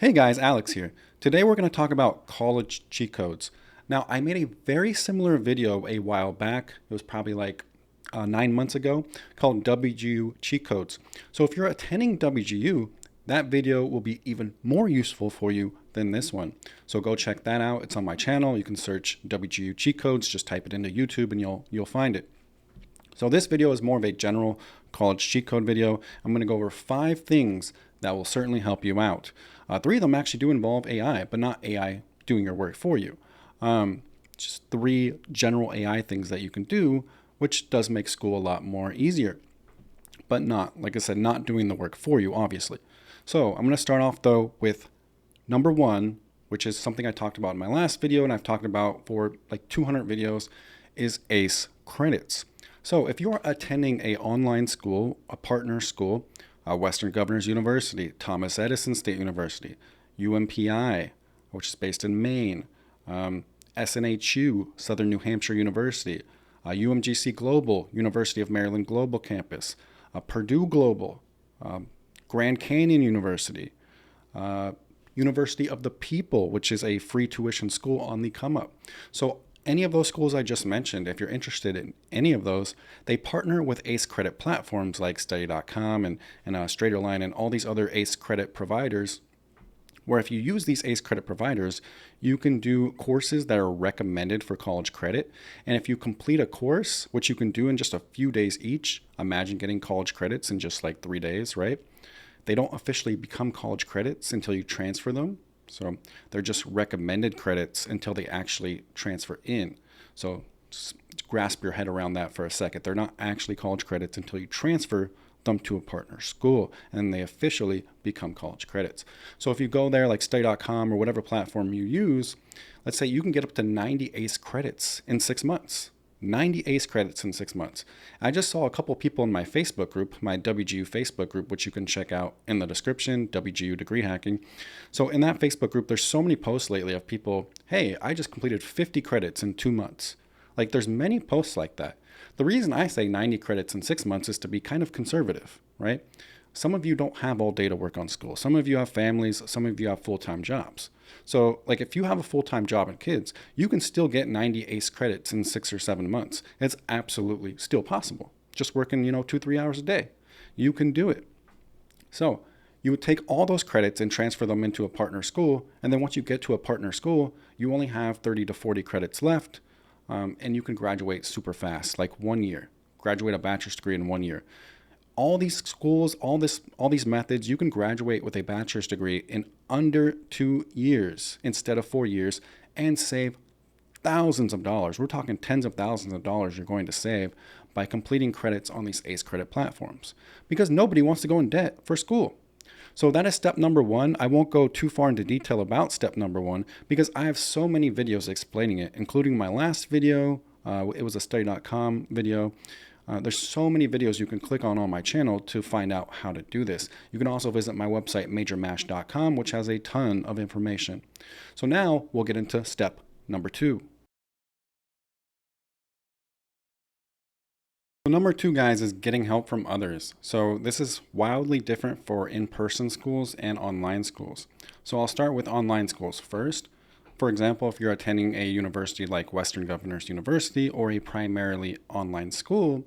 Hey guys, Alex here. Today we're going to talk about college cheat codes. Now, I made a very similar video a while back. It was probably like 9 months ago called WGU cheat codes. So if you're attending WGU, that video will be even more useful for you than this one. So go check that out. It's on my channel. You can search WGU cheat codes, just type it into YouTube and you'll find it. So this video is more of a general college cheat code video. I'm going to go over 5 things that will certainly help you out. 3 of them actually do involve AI, but not AI doing your work for you. Just 3 general AI things that you can do, which does make school a lot more easier. But not, like I said, not doing the work for you, obviously. So I'm going to start off though with number 1, which is something I talked about in my last video and I've talked about for like 200 videos, is ACE credits. So if you're attending an online school, a partner school, Western Governors University, Thomas Edison State University, UMPI, which is based in Maine, SNHU, Southern New Hampshire University, UMGC Global, University of Maryland Global Campus, Purdue Global, Grand Canyon University, University of the People, which is a free tuition school on the come up. So any of those schools I just mentioned, if you're interested in any of those, they partner with ACE credit platforms like study.com and Straighterline and all these other ACE credit providers, where if you use these ACE credit providers, you can do courses that are recommended for college credit. And if you complete a course, which you can do in just a few days each, imagine getting college credits in just like 3 days, right? They don't officially become college credits until you transfer them. So they're just recommended credits until they actually transfer in. So just grasp your head around that for a second. They're not actually college credits until you transfer them to a partner school, and they officially become college credits. So if you go there like study.com or whatever platform you use, let's say you can get up to 90 ACE credits in 6 months. 90 ACE credits in 6 months. I just saw a couple people in my Facebook group, my WGU Facebook group, which you can check out in the description, WGU Degree Hacking. So in that Facebook group, there's so many posts lately of people, hey, I just completed 50 credits in 2 months. Like there's many posts like that. The reason I say 90 credits in 6 months is to be kind of conservative, right? Some of you don't have all day to work on school. Some of you have families. Some of you have full-time jobs. So like if you have a full-time job and kids, you can still get 90 ACE credits in 6 or 7 months. It's absolutely still possible. Just working, 2-3 hours a day. You can do it. So you would take all those credits and transfer them into a partner school. And then once you get to a partner school, you only have 30 to 40 credits left. And you can graduate super fast, like 1 year. Graduate a bachelor's degree in 1 year. All these schools, all these methods, you can graduate with a bachelor's degree in under 2 years instead of 4 years and save thousands of dollars. We're talking tens of thousands of dollars you're going to save by completing credits on these ACE credit platforms, because nobody wants to go in debt for school. So that is step number 1. I won't go too far into detail about step number 1 because I have so many videos explaining it, including my last video. It was a study.com video. There's so many videos you can click on my channel to find out how to do this. You can also visit my website, majormash.com, which has a ton of information. So now we'll get into step number 2. So number 2, guys, is getting help from others. So this is wildly different for in-person schools and online schools. So I'll start with online schools first. For example, if you're attending a university like Western Governors University or a primarily online school,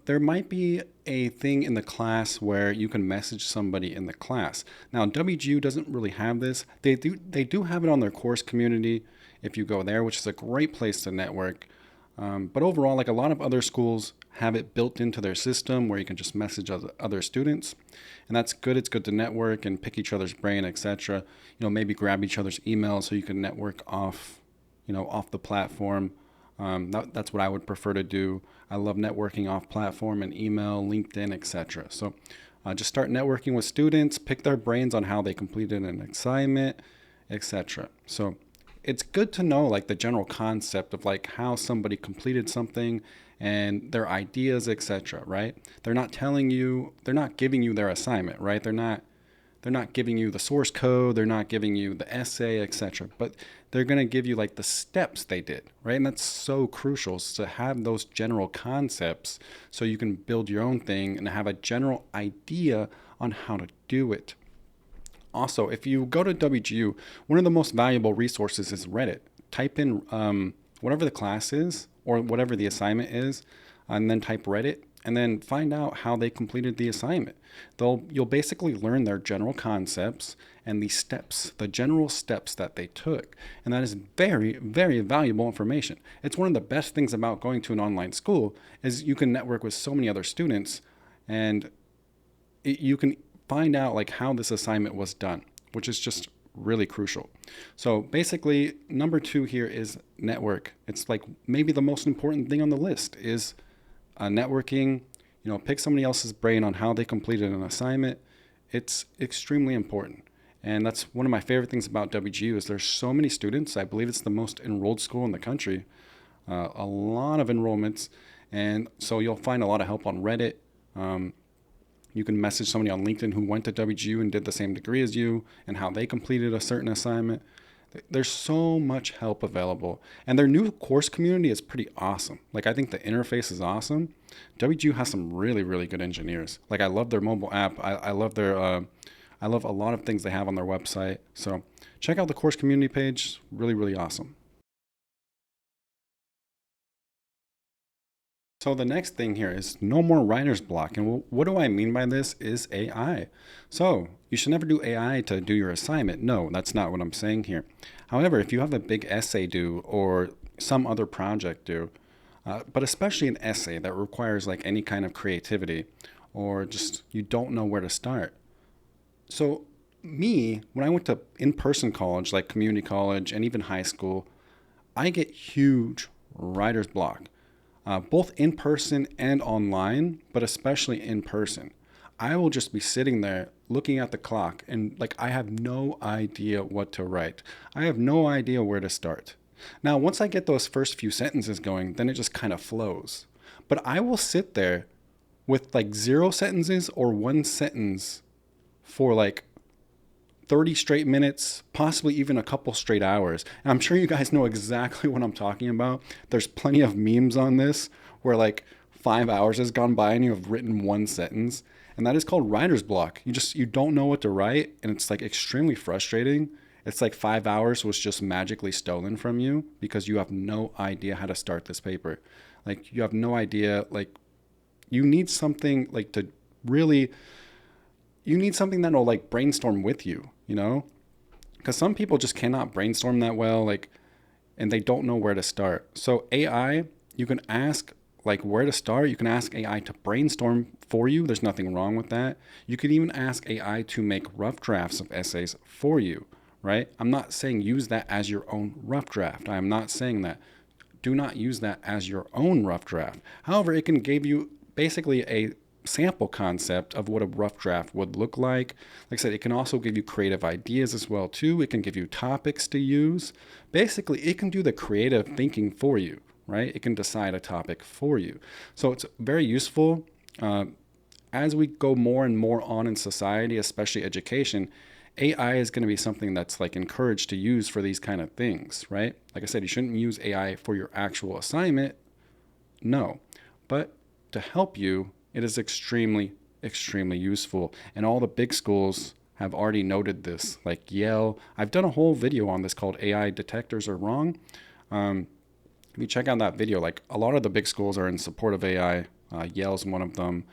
there might be a thing in the class where you can message somebody in the class. Now, WGU doesn't really have this. They do have it on their course community if you go there, which is a great place to network. But overall, like a lot of other schools have it built into their system where you can just message other students. And that's good. It's good to network and pick each other's brain, etc. Maybe grab each other's emails so you can network off the platform. That's what I would prefer to do. I love networking off platform and email, LinkedIn, etc. So just start networking with students, pick their brains on how they completed an assignment, etc. So it's good to know like the general concept of like how somebody completed something and their ideas, etc. Right? They're not giving you their assignment, right? They're not giving you the source code, they're not giving you the essay, etc. But they're going to give you like the steps they did, right? And that's so crucial to have those general concepts so you can build your own thing and have a general idea on how to do it. Also, if you go to WGU, one of the most valuable resources is Reddit. Type in whatever the class is or whatever the assignment is, and then type Reddit, and then find out how they completed the assignment. You'll basically learn their general concepts and the steps, the general steps that they took. And that is very, very valuable information. It's one of the best things about going to an online school is you can network with so many other students, and you can find out like how this assignment was done, which is just really crucial. So basically, number 2 here is network. It's like maybe the most important thing on the list is networking. Pick somebody else's brain on how they completed an assignment. It's extremely important. And that's one of my favorite things about WGU is there's so many students. I believe it's the most enrolled school in the country. A lot of enrollments. And so you'll find a lot of help on Reddit. You can message somebody on LinkedIn who went to WGU and did the same degree as you and how they completed a certain assignment. There's so much help available. And their new course community is pretty awesome. Like, I think the interface is awesome. WGU has some really, really good engineers. Like, I love their mobile app. I love I love a lot of things they have on their website. So check out the course community page. Really, really awesome. So the next thing here is no more writer's block. And what do I mean by this is AI. So you should never do AI to do your assignment. No, that's not what I'm saying here. However, if you have a big essay due or some other project due, but especially an essay that requires like any kind of creativity or just you don't know where to start. So when I went to in-person college, like community college and even high school, I get huge writer's block. Both in person and online, but especially in person. I will just be sitting there looking at the clock and like I have no idea what to write. I have no idea where to start. Now, once I get those first few sentences going, then it just kind of flows. But I will sit there with like 0 sentences or 1 sentence for like 30 straight minutes, possibly even a couple straight hours. And I'm sure you guys know exactly what I'm talking about. There's plenty of memes on this where like 5 hours has gone by and you have written 1 sentence. And that is called writer's block. You don't know what to write, and it's like extremely frustrating. It's like 5 hours was just magically stolen from you because you have no idea how to start this paper. Like you have no idea, like you need something like to really, you need something that'll like brainstorm with you, because some people just cannot brainstorm that well, like, and they don't know where to start. So AI, you can ask like where to start. You can ask AI to brainstorm for you. There's nothing wrong with that. You could even ask AI to make rough drafts of essays for you, right? I'm not saying use that as your own rough draft. I am not saying that. Do not use that as your own rough draft. However, it can give you basically a sample concept of what a rough draft would look like. Like I said, it can also give you creative ideas as well too. It can give you topics to use. Basically, it can do the creative thinking for you, right? It can decide a topic for you. So it's very useful. As we go more and more on in society, especially education, AI is going to be something that's like encouraged to use for these kind of things, right? Like I said, you shouldn't use AI for your actual assignment. No, but to help you, it is extremely, extremely useful. And all the big schools have already noted this, like Yale. I've done a whole video on this called AI Detectors Are Wrong. If you check out that video, like a lot of the big schools are in support of AI. Yale's one of them.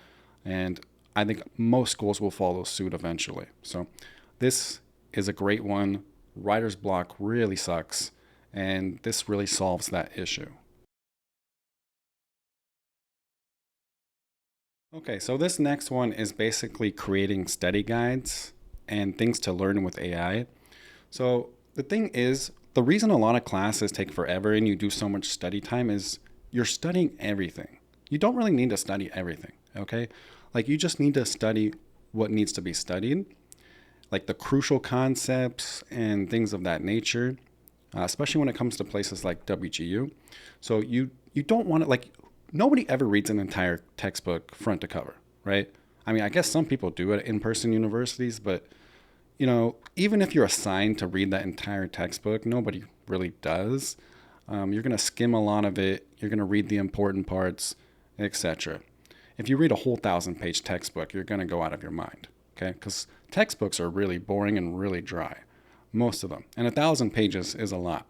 And I think most schools will follow suit eventually. So this is a great one. Writer's block really sucks. And this really solves that issue. Okay, so this next one is basically creating study guides and things to learn with AI. So the thing is, the reason a lot of classes take forever and you do so much study time is you're studying everything. You don't really need to study everything, okay? Like you just need to study what needs to be studied, like the crucial concepts and things of that nature, especially when it comes to places like WGU. So you don't want to, like, nobody ever reads an entire textbook front to cover, right? I mean, I guess some people do at in-person universities, but even if you're assigned to read that entire textbook, nobody really does. You're going to skim a lot of it. You're going to read the important parts, etc. If you read a whole 1,000-page textbook, you're going to go out of your mind. okay? Because textbooks are really boring and really dry, most of them. And 1,000 pages is a lot.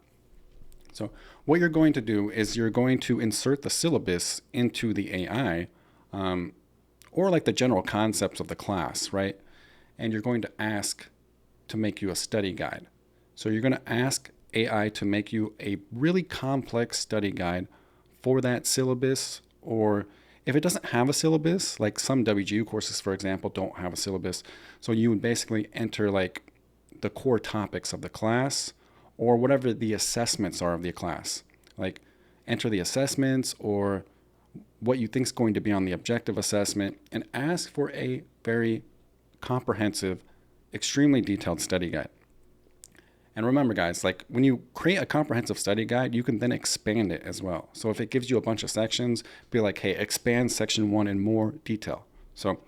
So what you're going to do is you're going to insert the syllabus into the AI, or like the general concepts of the class, right? And you're going to ask to make you a study guide. So you're going to ask AI to make you a really complex study guide for that syllabus, or if it doesn't have a syllabus, like some WGU courses, for example, don't have a syllabus. So you would basically enter like the core topics of the class or whatever the assessments are of the class. Like enter the assessments or what you think is going to be on the objective assessment, and ask for a very comprehensive, extremely detailed study guide. And remember, guys, like when you create a comprehensive study guide, you can then expand it as well. So if it gives you a bunch of sections, be like, hey, expand section 1 in more detail. So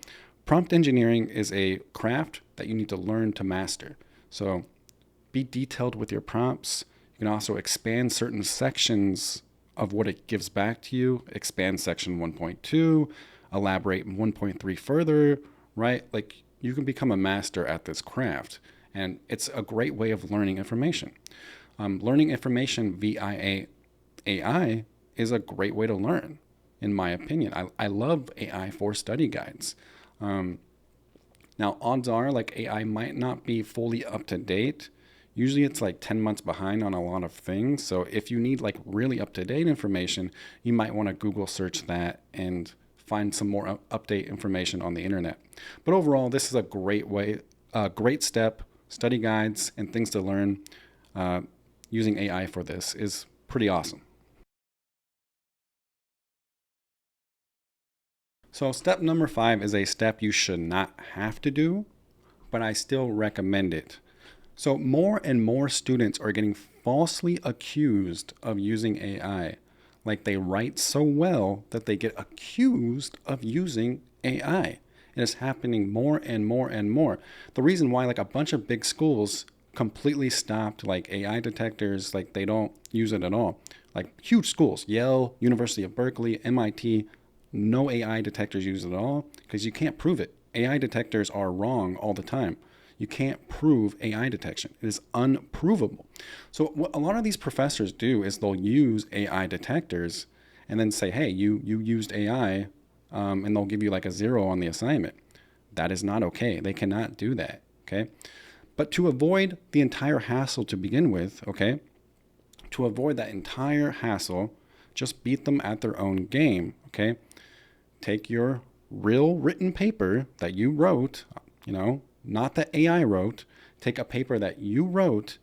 prompt engineering is a craft that you need to learn to master. So be detailed with your prompts. You can also expand certain sections of what it gives back to you. Expand section 1.2, elaborate 1.3 further, right? Like you can become a master at this craft. And it's a great way of learning information. Learning information via AI is a great way to learn, in my opinion. I love AI for study guides. Now, odds are like AI might not be fully up to date. Usually it's like 10 months behind on a lot of things. So if you need like really up to date information, you might want to Google search that and find some more update information on the internet. But overall, this is a great way, a great step. Study guides and things to learn using AI for this is pretty awesome. So step number 5 is a step you should not have to do, but I still recommend it. So more and more students are getting falsely accused of using AI. Like they write so well that they get accused of using AI. It is happening more and more and more. The reason why like a bunch of big schools completely stopped like AI detectors, like they don't use it at all. Like huge schools, Yale, University of Berkeley, MIT, no AI detectors used at all because you can't prove it. AI detectors are wrong all the time. You can't prove AI detection. It is unprovable. So what a lot of these professors do is they'll use AI detectors and then say, hey, you used AI, and they'll give you like a 0 on the assignment. That is not okay. They cannot do that, okay? But to avoid the entire hassle to begin with, okay, to avoid that entire hassle, just beat them at their own game, okay? Take your real written paper that you wrote, not that AI wrote, take a paper that you wrote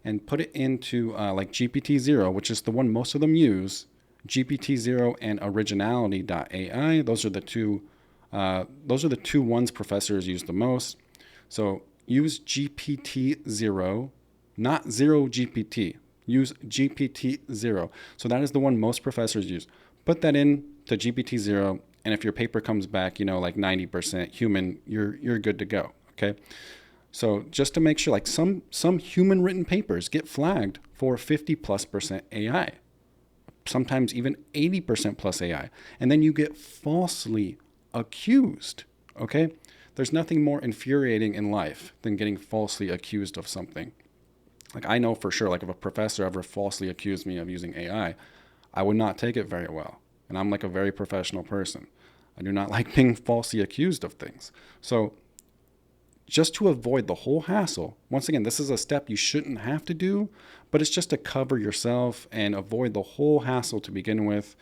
and put it into like GPT-0, which is the one most of them use. GPT-0 and originality.ai. Those are the two ones professors use the most. So use GPT-0, not 0GPT. Use GPT-0. So that is the one most professors use. Put that in to GPT-0, and if your paper comes back, like 90% human, you're good to go. Okay. So just to make sure, like some human written papers get flagged for 50+% AI. Sometimes even 80% plus AI. And then you get falsely accused, okay? There's nothing more infuriating in life than getting falsely accused of something. Like I know for sure, like if a professor ever falsely accused me of using AI, I would not take it very well. And I'm like a very professional person. I do not like being falsely accused of things. So just to avoid the whole hassle, once again, this is a step you shouldn't have to do, but it's just to cover yourself and avoid the whole hassle to begin with.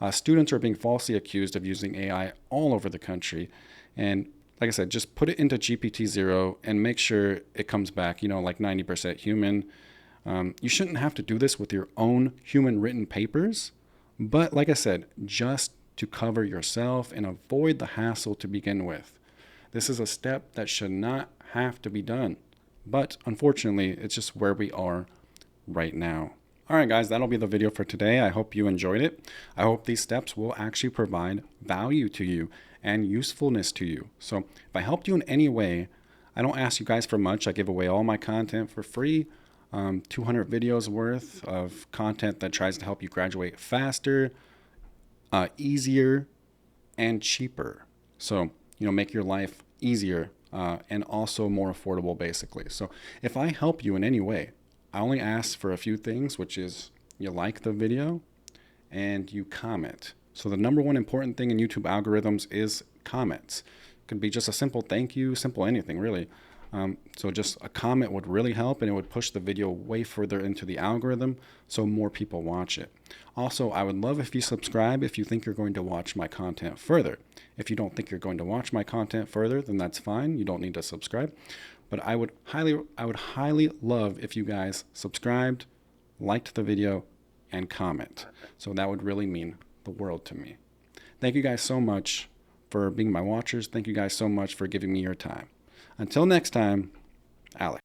Students are being falsely accused of using AI all over the country. And like I said, just put it into GPT-0 and make sure it comes back, like 90% human. You shouldn't have to do this with your own human written papers. But like I said, just to cover yourself and avoid the hassle to begin with. This is a step that should not have to be done. But unfortunately, it's just where we are right now. All right, guys, that'll be the video for today. I hope you enjoyed it. I hope these steps will actually provide value to you and usefulness to you. So if I helped you in any way, I don't ask you guys for much. I give away all my content for free. 200 videos worth of content that tries to help you graduate faster, easier, and cheaper. So, make your life easier and also more affordable, basically. So if I help you in any way, I only ask for a few things, which is you like the video and you comment. So the number one important thing in YouTube algorithms is comments. It could be just a simple thank you, simple anything really. So just a comment would really help, and it would push the video way further into the algorithm so more people watch it. Also, I would love if you subscribe if you think you're going to watch my content further. If you don't think you're going to watch my content further, then that's fine. You don't need to subscribe. But I would highly love if you guys subscribed, liked the video, and comment. So that would really mean the world to me. Thank you guys so much for being my watchers. Thank you guys so much for giving me your time. Until next time, Alex.